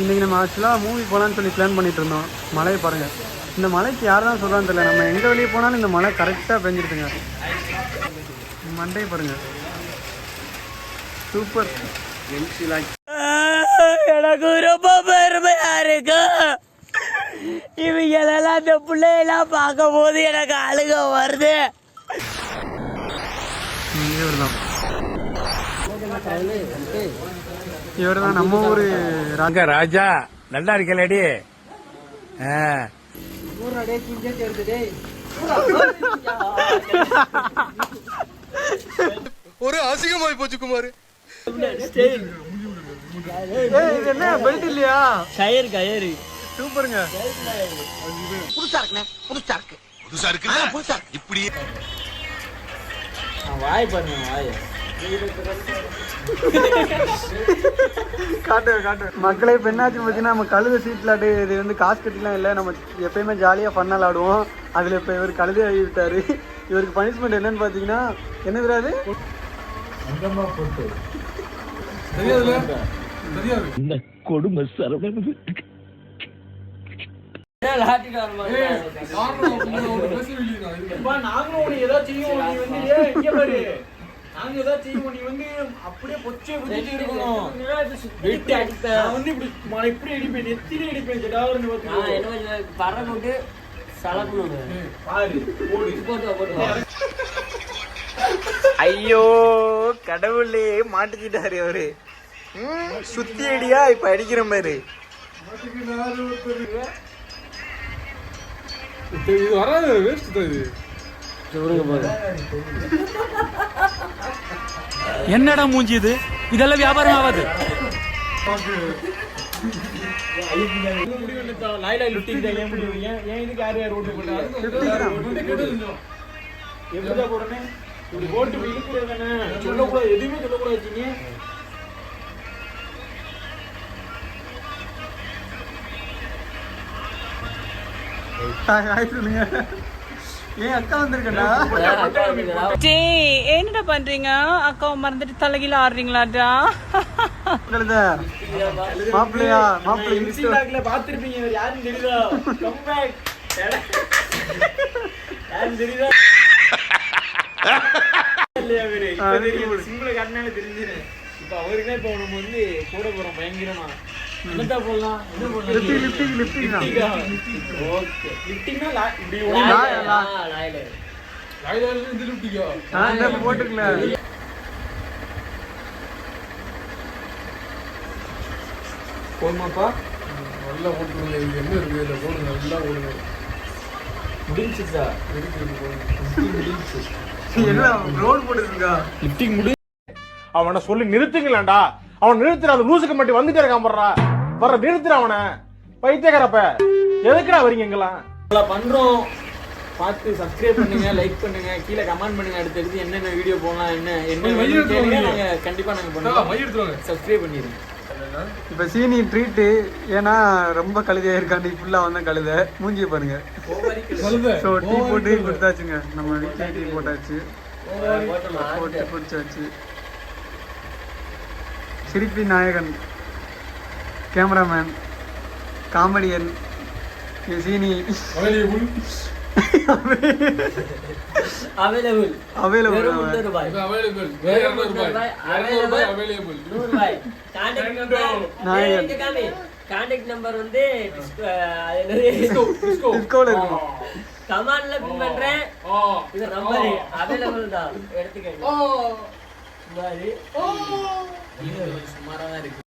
இன்றைக்கி நம்ம ஆக்சுவலாக மூவி போகலான்னு சொல்லி பிளான் பண்ணிட்டு இருந்தோம். மழையை பாருங்கள். இந்த மழைக்கு யார் தான் சொல்கிறான்னு தெரியல. நம்ம எங்கே வெளியே போனாலும் இந்த மழை கரெக்டாக பெஞ்சிருக்குங்க. மண்டையை பாருங்கள், சூப்பர். எனக்கு ரொம்ப பெருமையா இருக்கு. இவங்களெல்லாம் இந்த பிள்ளையெல்லாம் பார்க்கும் போது எனக்கு அழுக வருது. இவர் தான் நம்ம ஊரு ராஜா. நல்லா இருக்கலடி. ஒரு அசிங்கமாய் போச்சு குமார். என்ன பெல்ட் இல்லையா? கயிறு சூப்பருங்க. புதுசா இருக்குண்ணே. புதுசா இருக்கு இப்படி வாய் பண்ணுங்க. வாய் காட்டு மக்களே. இப்போ என்னாச்சு பார்த்தீங்கன்னா, நம்ம கழுத சீட்லாட்டு இது வந்து காசு கட்டிலாம் இல்லை. நம்ம எப்பயுமே ஜாலியாக ஃபன்னாக ஆடுவோம். அதில் இப்போ இவர் கழுதை ஆகி விட்டார். இவருக்கு பனிஷ்மெண்ட் என்னன்னு பார்த்தீங்கன்னா, என்ன விடாது இந்த கொடுமை சரவணன். நாங்க ஏதாவது செய்வோம், நீ வந்து அப்படியே பொச்சே புடிச்சிட்டு இருக்கணும். வந்து இப்படி இப்படி அடிப்பேன், நெத்திலே அடிப்பேன். பறவை போட்டு சலக்கணும். பாரு போடு. ஐயோ கடவுளே, மாட்டிக்கிட்டாரு அவரு. சுத்தி அடியா இப்ப அடிக்கிற மாதிரி. இது வராது, வேஸ்ட் தான் இது. என்னடா மூஞ்சி இது? இதெல்லாம் வியாபாரம் ஆகாது. எதுவுமே சொல்லக்கூடாது. ஏன் அக்கா வந்திருக்கா? என்னடா பண்றீங்க? அக்காவை மறந்துட்டு தலைகீழ ஆடுறீங்களாடா? மாப்பிள்ளையா? மாப்பிள்ளை இன்ஸ்டாகிராம்ல பாத்துருப்பீங்க. யாரும் தெரியுதா? கம்பேக் யாரும் தெரியுதா? இல்லையா வேற இப்ப தெரியும். சிம்பிளா கண்ணால தெரிஞ்சிரு. இப்ப அவருக்கு இப்ப நம்ம வந்து கூட போறோம் பயங்கரமா. என்னடா போலாம்? என்ன போலாம்? Lifting okay. லிஃப்டிங்னா இப்படி லாயில இருந்து லிஃப்டிங்கா? நான் போட்டுக்கல. போடுமாப்பா? நல்லா போட்டுக்கோங்க. இது என்ன இருக்கு இதில்? போடுங்க, நல்லா போடுங்க. முடிஞ்சுச்சா? ரோல் போட்டுருக்கா? லிஃப்டிங் முடி. அவனை சொல்லி நிறுத்துங்களேன்டா. அவன் நிறுத்துற. அந்த லூசுக்கு மட்டும் வந்துட்டே இருக்கான். வர்ற நிறுத்துற அவனை. பைத்தியக்காரப்ப எதுக்குடா வரீங்க எங்கெல்லாம்? பண்றோம். பார்த்து சப்ஸ்கிரைப் பண்ணுங்க, லைக் பண்ணுங்க, கீழே கமெண்ட் பண்ணுங்க. அடுத்தடுத்து என்னென்ன வீடியோ போகலாம், என்ன கண்டிப்பா நாங்க பண்ணுவோம். சப்ஸ்கிரைப் பண்ணிடுங்க. இப்ப சீனி ட்ரீட்டு. ஏன்னா ரொம்ப கழுதையா இருக்காண்டி ஃபுல்லா வந்த கழுதை. மூஞ்சியை பாருங்க. ஸோ டீ போட்டு கொடுத்தாச்சுங்க. நம்ம வீட்டிலே டீ போட்டாச்சு, போட்டு குடிச்சாச்சு. சிரிப்பி நாயகன், கேமராமேன், காமெடியன் சீனி. கான்டாக்ட் நம்பர் வந்து கமாண்ட்ல பின் பண்றேன். இது நம்பர் அவைலபிள் தான், எடுத்துக்கங்க. சுமாரா தான் இருக்கு.